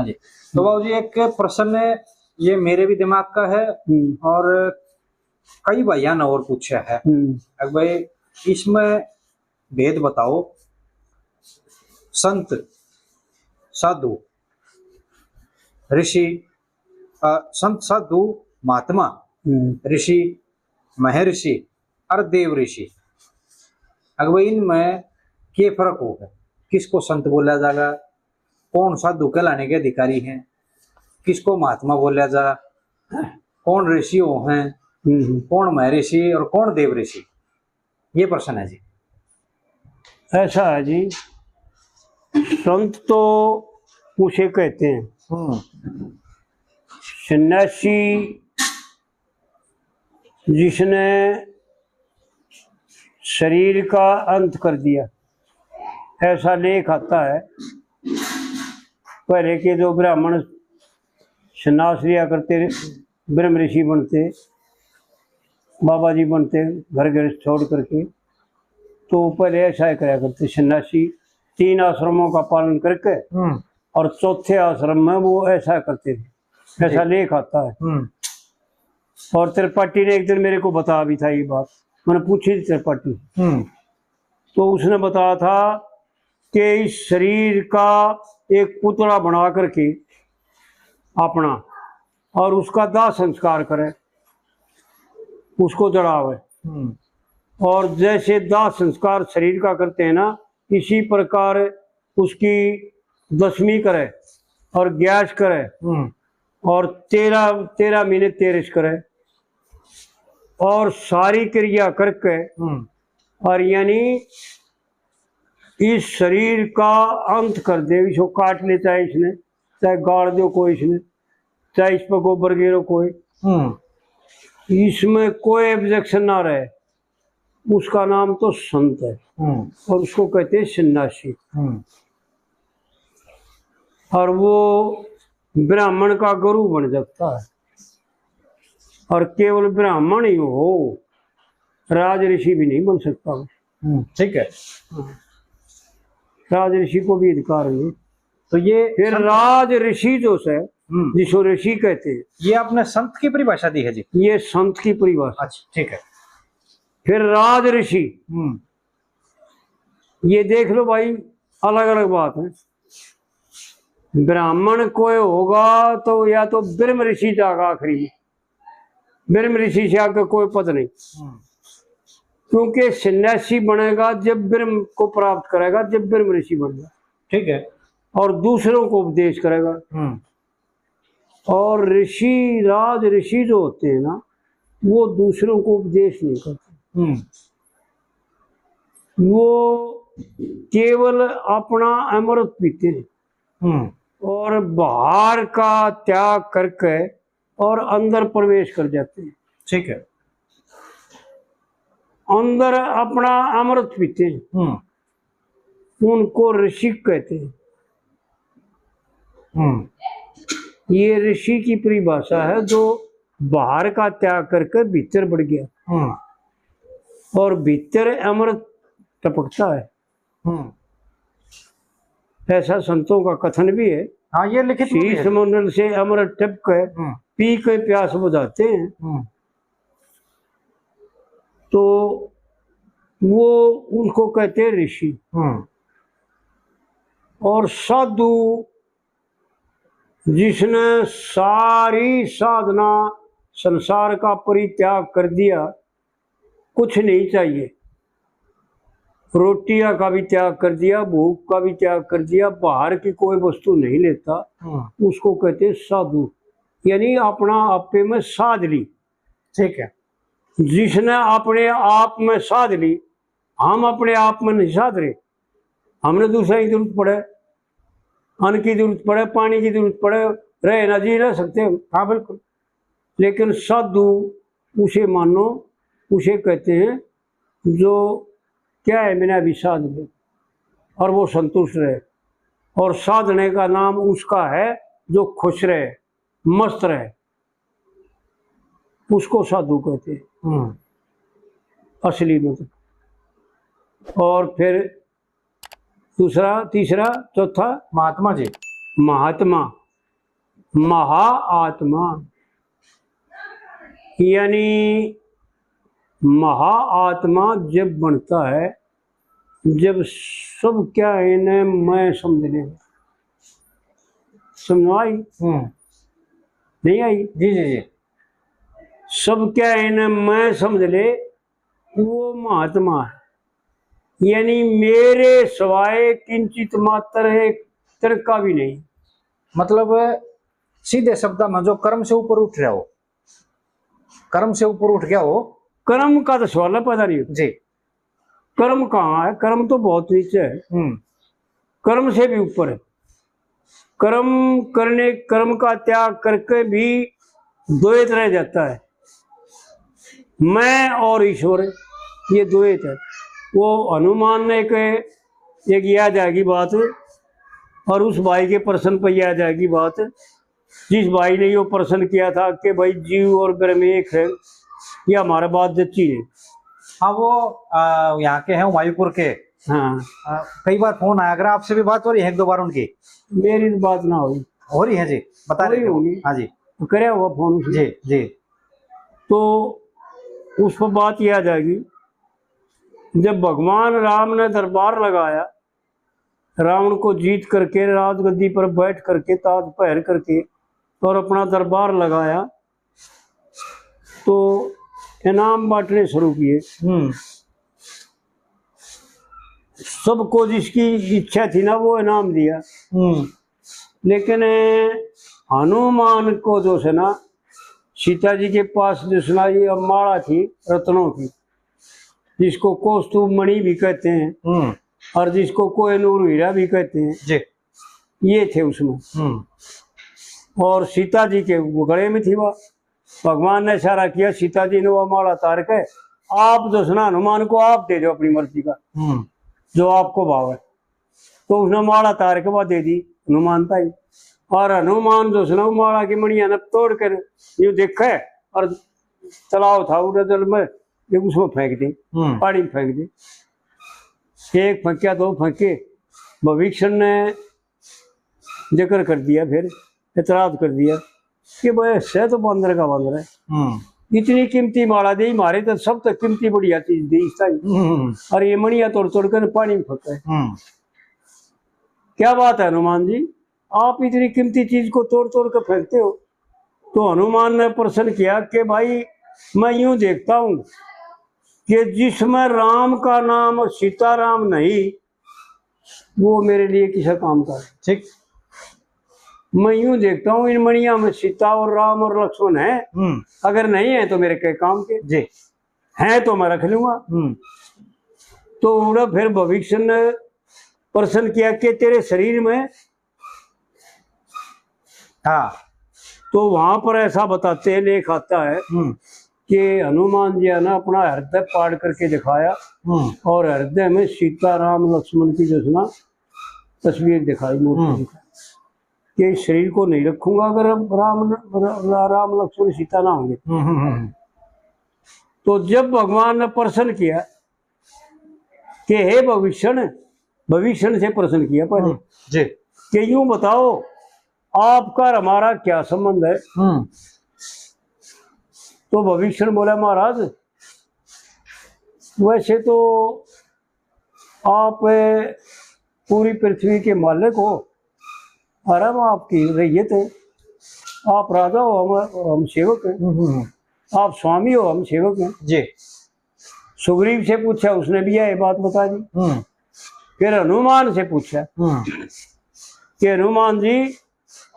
हाँ जी। तो बाबू जी एक प्रश्न है, ये मेरे भी दिमाग का है और कई भाइयों ने और पूछा है। भाई इसमें भेद बताओ, संत, साधु, ऋषि, संत, साधु, महात्मा, ऋषि, महर्षि और देव ऋषि। अगर इनमें क्या फर्क होगा? किसको संत बोला जाएगा? कौन साधु कहलाने के अधिकारी हैं? किसको महात्मा बोला जा? कौन ऋषि हैं? कौन महर्षि और कौन देव ऋषि? ये प्रश्न है जी। ऐसा है जी, संत तो उसे कहते हैं, सन्यासी जिसने शरीर का अंत कर दिया, ऐसा लेख आता है। पहले के जो ब्राह्मण सन्यास लिया करते, ब्रह्म ऋषि बनते, बाबा जी बनते, घर घर छोड़ करके, तो पहले ऐसा ही कराया करते। सन्यासी 3 आश्रमों का पालन करके और चौथे आश्रम में वो ऐसा करते थे, ऐसा लेख आता है। और त्रिपाठी ने एक दिन मेरे को बताया भी था ये बात, मैंने पूछी थी त्रिपाठी, तो उसने बताया था कि इस शरीर का एक पुतला बना करके अपना और उसका दाह संस्कार करे, उसको जड़ावे, और जैसे दाह संस्कार शरीर का करते हैं ना, इसी प्रकार उसकी दशमी करे और ग्यास करे और 13 महीने तेरस करे और सारी क्रिया करके, और यानी इस शरीर का अंत कर दे। इसको काट ले, चाहे इसने, चाहे गाड़ दो कोई इसने, चाहे इस पर गोबर गिरो कोई, इसमें कोई ऑब्जेक्शन ना रहे, उसका नाम तो संत है और उसको कहते हैं सन्यासी। और वो ब्राह्मण का गुरु बन सकता है, और केवल ब्राह्मण ही हो, राज ऋषि भी नहीं बन सकता। ठीक है, राज ऋषि को भी अधिकार है। तो ये फिर राज ऋषि जो है, जिसको ऋषि कहते हैं, ये आपने संत की परिभाषा दी है जी? ये संत की परिभाषा। अच्छा, ठीक है। फिर राज ऋषि, ये देख लो भाई, अलग अलग बात है। ब्राह्मण कोई होगा तो या तो ब्रह्म ऋषि जाएगा आखिरी में, ब्रह्म ऋषि से आगे कोई पद नहीं, क्योंकि सन्यासी बनेगा जब ब्रह्म को प्राप्त करेगा, जब ब्रह्म ऋषि बनेगा। ठीक है, और दूसरों को उपदेश करेगा। और ऋषि, राज ऋषि जो होते हैं ना, वो दूसरों को उपदेश नहीं करते, वो केवल अपना अमृत पीते हैं और बाहर का त्याग करके और अंदर प्रवेश कर जाते हैं। ठीक है, अंदर अपना अमृत पीते हैं, उनको ऋषि कहते हैं। ये ऋषि की परिभाषा है, जो बाहर का त्याग करके भीतर बढ़ गया और भीतर अमृत टपकता है। ऐसा संतों का कथन भी है। हाँ, ये लिखित शीश मंडल से अमृत टपके पी के प्यास बुझाते हैं। तो वो उनको कहते हैं ऋषि। और साधु जिसने सारी साधना संसार का परित्याग कर दिया, कुछ नहीं चाहिए, रोटियां का भी त्याग कर दिया, भूख का भी त्याग कर दिया, बाहर की कोई वस्तु नहीं लेता, उसको कहते हैं साधु, यानी अपना आपे में साध ली। ठीक है, जिसने अपने आप में साध ली, हम अपने आप में नहीं साध रहे, हमने दूसरा की जरूरत पड़े, अन्न की जरूरत पड़े, पानी की जरूरत पड़े, रहे ना जी रह सकते हैं। हाँ बिल्कुल, लेकिन साधु उसे मानो, उसे कहते हैं जो क्या है, बिना भी साध ले और वो संतुष्ट रहे, और साधने का नाम उसका है जो खुश रहे, मस्त रहे, उसको साधु कहते हैं असली मतलब। और फिर दूसरा, तीसरा, चौथा, महात्मा जी। महात्मा, महाआत्मा, यानी महाआत्मा जब बनता है जब सब क्या इन्हें मैं समझ ले। समझ आई? नहीं आई? जी जी जी। सब क्या इन्हें मैं समझ ले, वो महात्मा है। यानी मेरे सवाए किंचित मात्र एक तिनका भी नहीं। मतलब सीधे शब्द में जो कर्म से ऊपर उठ रहा हो, कर्म से ऊपर उठ गया हो। कर्म का तो सवाल पता नहीं जी। कर्म कहाँ है? कर्म तो बहुत नीचे है, कर्म से भी ऊपर है। कर्म का त्याग करके भी द्वैत रह जाता है, मैं और ईश्वर, ये द्वैत है। वो हनुमान ने एक याद आएगी बात, और उस भाई के प्रश्न पर याद आएगी बात, जिस भाई ने ये प्रश्न किया था कि भाई जीव और ब्रह्म एक है, ये हमारा बात जच्ची है। हाँ, वो यहाँ के हैं, वायुपुर के। हाँ, कई बार फोन आया, अगर आपसे भी बात हो रही है एक दो बार उनकी? मेरी तो बात ना हुई। हो रही है जी, बता रहे होगी। हाँ जी, तो करे हुआ फोन जी जी। तो उस पर बात याद आएगी, जब भगवान राम ने दरबार लगाया, रावण को जीत करके राज गद्दी पर बैठ करके ताज पहर करके और अपना दरबार लगाया, तो इनाम बांटने शुरू किए। सबको जिसकी इच्छा थी ना वो इनाम दिया। लेकिन हनुमान को जो है ना, सीता जी के पास जो है ना ये माला थी रत्नों की, जिसको कौस्तुभ मणि भी कहते हैं और जिसको कोहिनूर हीरा भी कहते हैं जी, ये थे उसमें। और सीता जी के गले में थी। वह भगवान ने इशारा किया, सीता जी ने वह माला तार के आप जो है ना हनुमान को आप दे दो अपनी मर्जी का, जो आपको भाव है। तो उसने माला तार के बाद दे दी हनुमान ताई। और हनुमान जो है ना माला की मणिया ने तोड़ कर यूं देखा है, और तालाब था उधर जल में उसमें फेंक दी, पानी में फेंक दी। एक फेंकिया, दो फेंके, भविष्ण ने जिक्र कर दिया, फिर एतराज कर दिया कि भाई से तो बंदर का बंदर है, इतनी कीमती माला दी मारे तो सब तो कीमती बढ़िया चीज दी और ये मणिया तोड़ तोड़ कर पानी में फेंका है। क्या बात है हनुमान जी, आप इतनी कीमती चीज को तोड़ तोड़ कर फेंकते हो? तो हनुमान ने प्रश्न किया कि भाई मैं यूं देखता हूं कि जिसमें राम का नाम सीताराम नहीं, वो मेरे लिए किसी काम का है। ठीक। मैं यूं देखता हूँ इन मणिया में सीता और राम और लक्ष्मण है, अगर नहीं है तो मेरे के काम के, जी है तो मैं रख लूंगा। तो उन्होंने फिर भविष्य ने प्रश्न किया कि तेरे शरीर में, हाँ, तो वहां पर ऐसा बताते हैं, लेख आता है कि हनुमान जी ने अपना हृदय पाड़ करके दिखाया और हृदय में सीता राम लक्ष्मण की जो ना तस्वीर दिखाई, मूर्ति दिखाई, कि इस शरीर को नहीं रखूंगा अगर राम लक्ष्मण सीता ना होंगे। तो जब भगवान ने प्रश्न किया कि हे भविष्य से प्रश्न किया पहले जी कि यूं बताओ आपका और हमारा क्या संबंध है? तो भविष्य बोला, महाराज वैसे तो आप पूरी पृथ्वी के मालिक हो और हम आपकी रैयत है, आप राजा हो हम सेवक हैं, आप स्वामी हो हम सेवक हैं जी। सुग्रीव से पूछा, उसने भी यह बात बता दी। फिर हनुमान से पूछा कि हनुमान जी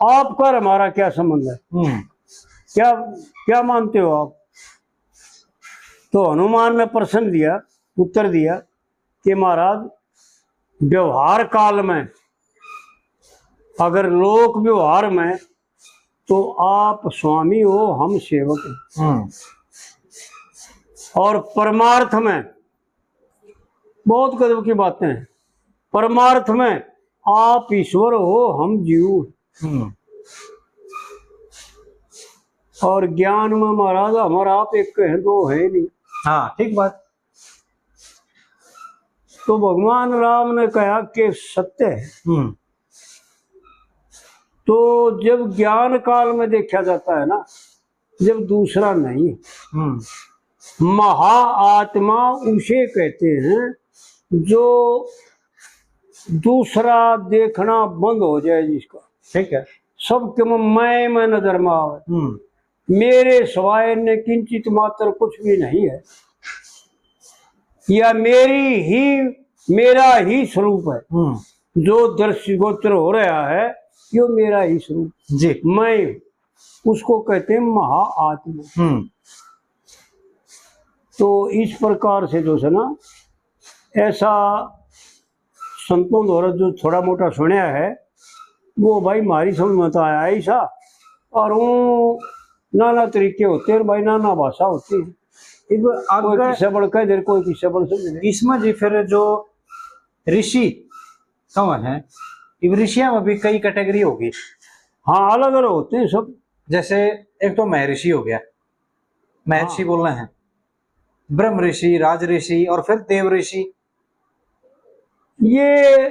आपका और हमारा क्या संबंध है, क्या क्या मानते हो आप? तो हनुमान ने प्रश्न दिया, उत्तर दिया कि महाराज व्यवहार काल में, अगर लोक व्यवहार में तो आप स्वामी हो हम सेवक हैं, और परमार्थ में बहुत गजब की बातें हैं, परमार्थ में आप ईश्वर हो हम जीव, और ज्ञान में महाराज हमारा आप एक है, दो है नहीं। हाँ, ठीक बात। तो भगवान राम ने कहा कि सत्य है। तो जब ज्ञान काल में देखा जाता है ना, जब दूसरा नहीं, महा आत्मा उसे कहते हैं जो दूसरा देखना बंद हो जाए, जिसका ठीक है। सबके मैं नजर में आवे, मेरे सिवाय ने किंचित मात्र कुछ भी नहीं है, या मेरा ही स्वरूप है, जो दृश्य गोचर हो रहा है यो मेरा ही स्वरूप जी, मैं, उसको कहते हैं महा आत्मा। तो इस प्रकार से जो है ना, ऐसा संतों द्वारा जो थोड़ा मोटा सुनया है वो भाई मारी समझ में तो आया ऐसा, और वो नाना तरीके होते हैं भाई, नाना भाषा होती है, कोई किस्सा बढ़ कह दे, कोई किस्सा बढ़ समझ। इसमें जी फिर जो ऋषि कौन है, ऋषिया में भी कई कैटेगरी होगी। हाँ, अलग अलग होते हैं सब। जैसे एक तो महर्षि हो गया, महर्षि बोल रहे हैं, ब्रह्म ऋषि, राज ऋषि और फिर देव ऋषि। ये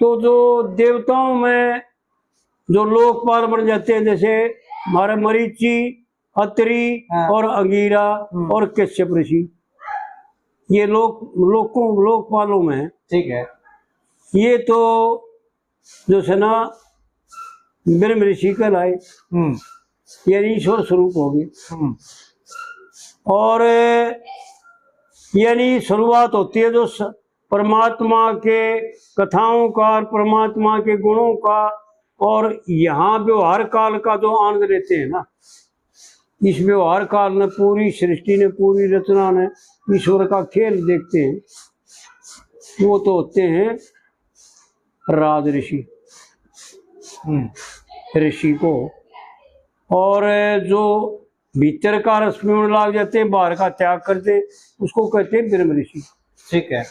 तो जो देवताओं में जो लोकपाल बन जाते हैं, जैसे हमारे मरीचि, अत्रि और अंगीरा और कश्यप ऋषि, ये लोकपालों में है। ठीक है। ये तो जो है ना ब्रह्म ऋषि कहलाए, यानी ईश्वर स्वरूप हो गए। और यानी शुरुआत होती है जो परमात्मा के कथाओं का, परमात्मा के गुणों का, और यहाँ व्यवहार काल का जो आनंद लेते हैं ना, इस व्यवहार काल में पूरी सृष्टि ने, पूरी रचना ने ईश्वर का खेल देखते हैं, वो तो होते हैं राज ऋषि, ऋषि को। और जो भीतर का रस में लाग जाते हैं, बाहर का त्याग करते, उसको कहते हैं ब्रह्म ऋषि। ठीक है।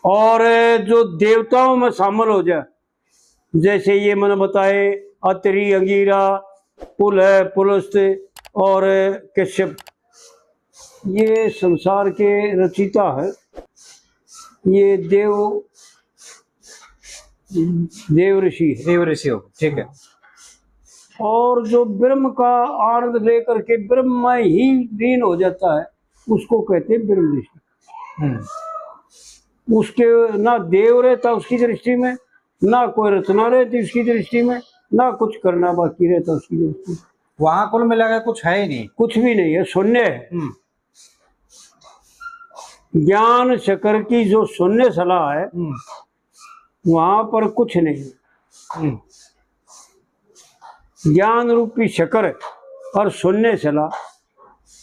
और जो देवताओं में शामिल हो जाए, जैसे ये मैंने बताए अत्रि, अंगीरा, पुल है, पुलस्त और कश्यप, ये संसार के रचिता है, ये देव ऋषि है। देव ऋषि हो, ठीक है। और जो ब्रह्म का आनंद लेकर के ब्रह्म में ही लीन हो जाता है, उसको कहते हैं ब्रह्म ऋषि। उसके ना देव रहता उसकी दृष्टि में, ना कोई रचना रहती उसकी दृष्टि में, ना कुछ करना बाकी रहता उसकी दृष्टि में। वहां कुल मिलाकर कुछ है ही नहीं, कुछ भी नहीं है, शून्य है। ज्ञान शकर की जो शून्य सलाह है, वहां पर कुछ नहीं। ज्ञान रूपी शकर और शून्य सलाह,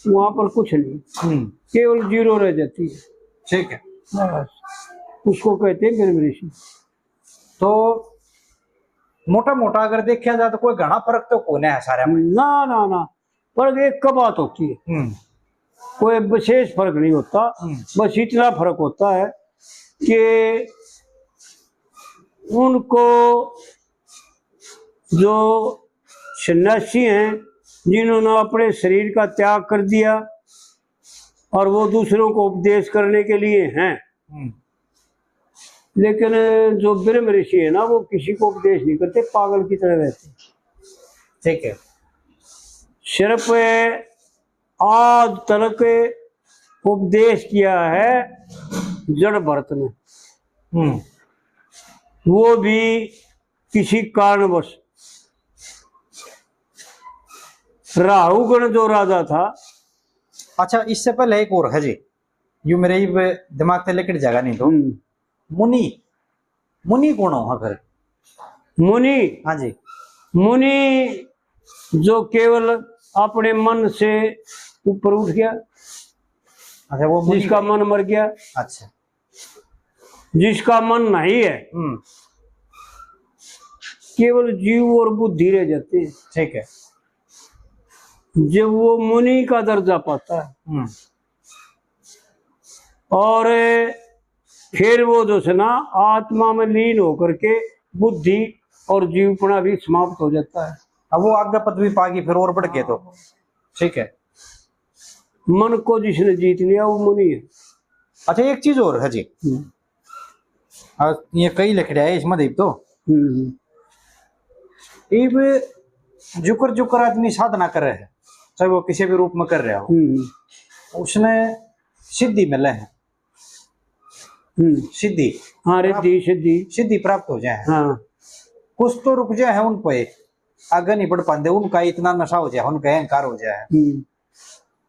वहां पर कुछ नहीं, केवल जीरो रह जाती है। ठीक है। उसको कहते हैं ब्रह्म ऋषि। तो मोटा मोटा अगर देखा जाए तो कोई घना फर्क तो कोई नहीं है सारे में। ना ना ना, पर एक का बात होती है, कोई विशेष फर्क नहीं होता। बस इतना फर्क होता है कि उनको जो सन्यासी हैं, जिन्होंने अपने शरीर का त्याग कर दिया और वो दूसरों को उपदेश करने के लिए हैं, लेकिन जो ब्रह्म ऋषि है ना, वो किसी को उपदेश नहीं करते, पागल की तरह रहते। ठीक है। सिर्फ आज तक उपदेश किया है जड़ भरत ने, वो भी किसी कारणवश। राहु गण जो राजा था, अच्छा, इससे पहले एक और है जी, यू मेरे ही दिमाग से लेकर जाएगा नहीं तो, मुनि कौन हो फिर? मुनि, हाँ जी, मुनि जो केवल अपने मन से ऊपर उठ गया। अच्छा, वो जिसका मन मर गया। अच्छा, जिसका मन नहीं है, केवल जीव और बुद्धि रह जाती है। ठीक है। जब वो मुनि का दर्जा पाता है, और फिर वो जो है ना आत्मा में लीन होकर के बुद्धि और जीवपना भी समाप्त हो जाता है। अब वो आज्ञा पदवी पागी फिर और बढ़ के तो। ठीक है। मन को जिसने जीत लिया वो मुनि है। अच्छा, एक चीज और है जी, ये कई लिख रहा है इसमें देख तो, इब जुकर जुकर आदमी साधना कर रहे हैं, चाहे वो किसी भी रूप में कर रहा हो, उसने सिद्धि मिले है, सिद्धि, हाँ रिद्धि सिद्धि सिद्धि प्राप्त हो जाए, हाँ कुछ तो रुक जाए है उन पे, आगे नहीं बढ़ पाते, उनका इतना नशा हो जाए, उनका अहंकार हो जाए,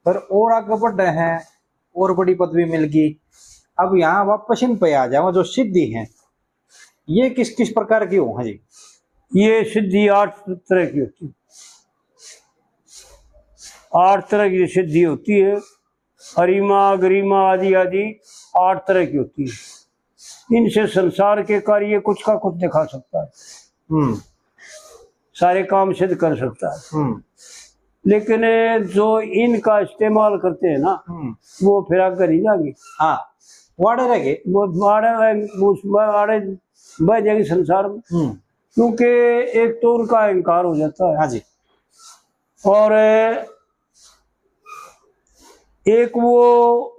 पर और आगे बढ़ रहे हैं, और बड़ी पदवी मिल गई, अब यहाँ वापस इन पे आ जाओ जो सिद्धि है, ये किस किस प्रकार की हो? हाँ जी, ये सिद्धि 8 तरह की होती है, 8 तरह की सिद्धि होती है, अरिमा गरिमा आदि आदि 8 तरह की होती है। इनसे संसार के कार्य कुछ का कुछ दिखा सकता है, सारे काम सिद्ध कर सकता है, लेकिन जो इनका इस्तेमाल करते हैं ना वो फिर आगे नहीं जाएंगे, हाँ वाड़े रह गए, वो वाड़े बह जाएंगे संसार में, क्योंकि एक तो उनका अहंकार हो जाता है, हाँ जी, और एक वो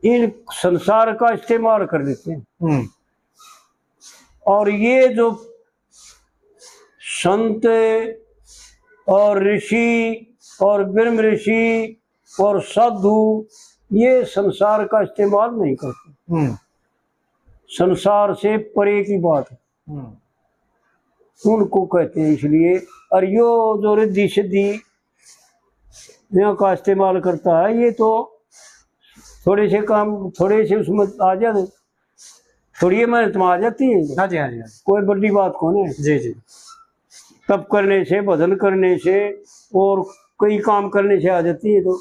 इन संसार का इस्तेमाल कर देते हैं, और ये जो संत और ऋषि और ब्रह्म ऋषि और साधु ये संसार का इस्तेमाल नहीं करते, संसार से परे की बात है, उनको कहते हैं। इसलिए और यो जो रिद्धि सिद्धि यहाँ का इस्तेमाल करता है, ये तो थोड़े से काम, थोड़े से उसमें आ जाते, थोड़ी मेहनत में आ जाती है, हाँ जी, हाँ जी, कोई बड़ी बात कौन है। जी जी, तप करने से, भजन करने से और कई काम करने से आ जाती है तो।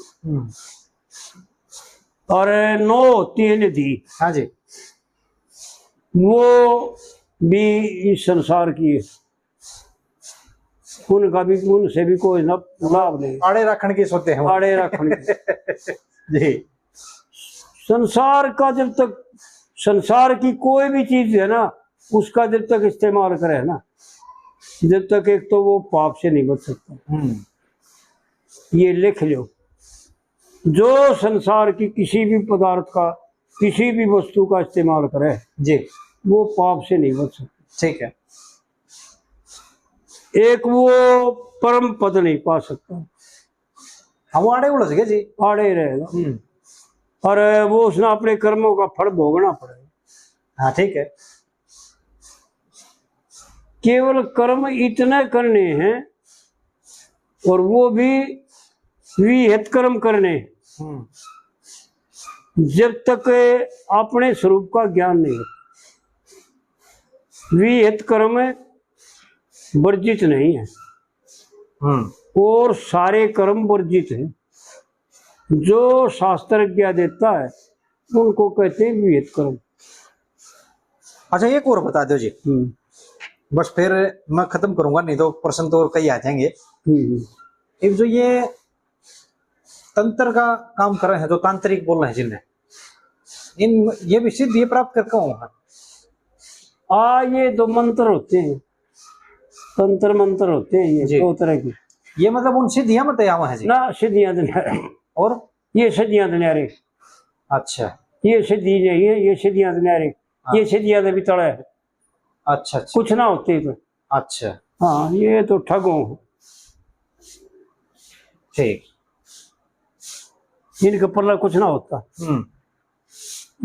और 9 होती है निधि, हाँ जी, वो भी इस संसार की है, उनका भी, उनसे भी कोई ना लाभ नहीं, आड़े रखने की सोते हैं, आड़े रखने की। जी, संसार का जब तक, संसार की कोई भी चीज है ना, उसका जब तक इस्तेमाल करे ना, जब तक एक तो वो पाप से नहीं बच सकता। ये लिख लो, जो संसार की किसी भी पदार्थ का, किसी भी वस्तु का इस्तेमाल करे जी, वो पाप से नहीं बच सकता। ठीक है, एक वो परम पद नहीं पा सकता, हम आड़े उलझ गए जी, आड़े रहेगा, और वो उसने अपने कर्मों का फल भोगना पड़ेगा। हाँ ठीक है, केवल कर्म इतने करने हैं, और वो भी विहित कर्म करने, जब तक अपने स्वरूप का ज्ञान नहीं हो। विहित कर्म वर्जित नहीं है, और सारे कर्म वर्जित हैं, जो शास्त्र ज्ञा देता है उनको कहते हैं विहित कर्म। अच्छा एक और बता दो जी, बस फिर मैं खत्म करूंगा, नहीं तो प्रश्न तो कई आ जाएंगे। एक जो ये तंत्र का काम कर रहे हैं, जो तांत्रिक बोल रहे हैं जिन्हें, इन ये भी सिद्ध ये प्राप्त करके होगा? ये दो मंत्र होते हैं, तंत्र मंत्र होते हैं, ये 2 तरह के। ये मतलब उन सिद्धियां मत आवा है जी ना सिद्धियां दुनियारे, और ये सिद्धियां दुनियारे, अच्छा, ये सिद्धि नहीं है, ये सिद्धियां दुनियारे, ये सिद्धियां भी तड़ा है, अच्छा अच्छा, कुछ ना होते तो। अच्छा हाँ ये तो ठगो, ठीक, इनके पल्ला कुछ ना होता,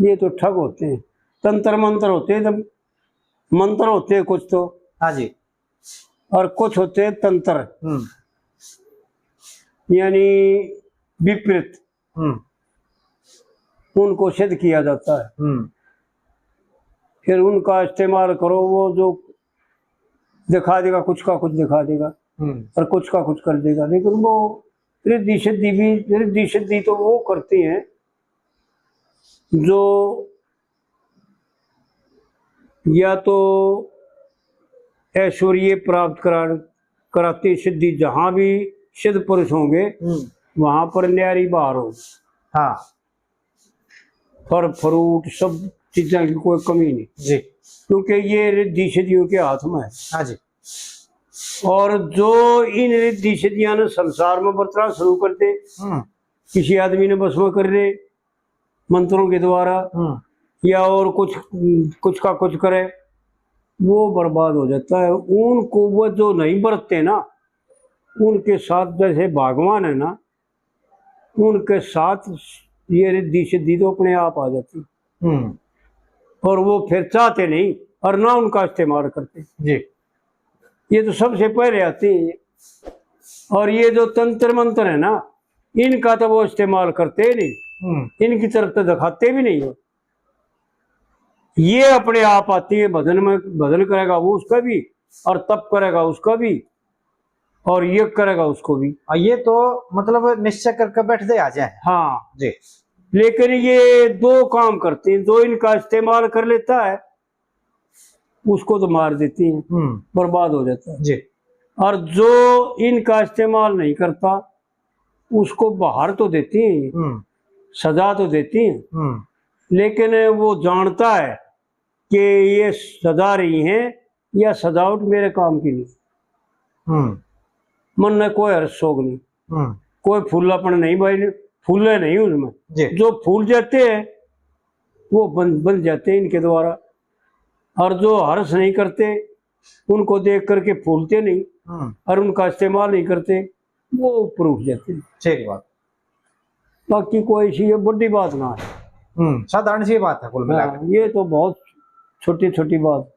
ये तो ठग होते हैं। तंत्र मंत्र होते हैं, तो मंत्र होते हैं कुछ तो, हाँ जी, और कुछ होते हैं तंत्र, यानी विपरीत, उनको सिद्ध किया जाता है। फिर उनका इस्तेमाल करो, वो जो दिखा देगा, कुछ का कुछ दिखा देगा, और कुछ का कुछ कर देगा, लेकिन वो रिद्धि सिद्धि भी, रिद्धि सिद्धि तो वो करते हैं जो या तो ऐश्वर्य प्राप्त कराते, सिद्धि जहां भी सिद्ध पुरुष होंगे वहां पर न्यारी बाहर हो, हाँ फल फ्रूट सब चीजें की कोई कमी नहीं जी, क्योंकि ये रिद्धि सिद्धियों के हाथ में है। हाँ जी, और जो इन रिद्धि सिद्धियां ने संसार में बर्तना शुरू कर दे, किसी आदमी ने भस्म कर दे मंत्रों के द्वारा, या और कुछ का कुछ करे, वो बर्बाद हो जाता है। उनको वो जो नहीं बरतते ना, उनके साथ जैसे भगवान है ना, उनके साथ ये रिद्धि सिद्धि तो अपने आप आ जाती, और वो फिर चाहते नहीं और ना उनका इस्तेमाल करते जी। ये तो सबसे पहले आती है। और ये जो तंत्र मंत्र है ना, इनका तो वो इस्तेमाल करते ही नहीं, इनकी तरफ तो दिखाते भी नहीं हो। ये अपने आप आती है, भजन में भजन करेगा वो उसका भी, और तप करेगा उसका भी, और ये करेगा उसको भी। और ये तो मतलब निश्चय करके बैठते आ जाए। हाँ जी। लेकिन ये दो काम करती हैं, जो इनका इस्तेमाल कर लेता है उसको तो मार देती हैं, बर्बाद हो जाता है। जी। और जो इनका इस्तेमाल नहीं करता उसको बाहर तो देती हैं, सजा तो देती हैं, लेकिन वो जानता है कि ये सजा रही हैं या सजावट मेरे काम की नहीं। मन में कोई हर्ष शोक नहीं, कोई फूलापन नहीं भाई, फूले नहीं उनमें। जो फूल जाते हैं वो बन जाते हैं इनके द्वारा, और जो हर्ष नहीं करते उनको देख करके फूलते नहीं और उनका इस्तेमाल नहीं करते, वो ऊपर उठ जाते हैं। ठीक बात। बाकी कोई सी बड़ी बात ना है, साधारण सी बात है कुल मिलाकर। ये तो बहुत छोटी छोटी बात।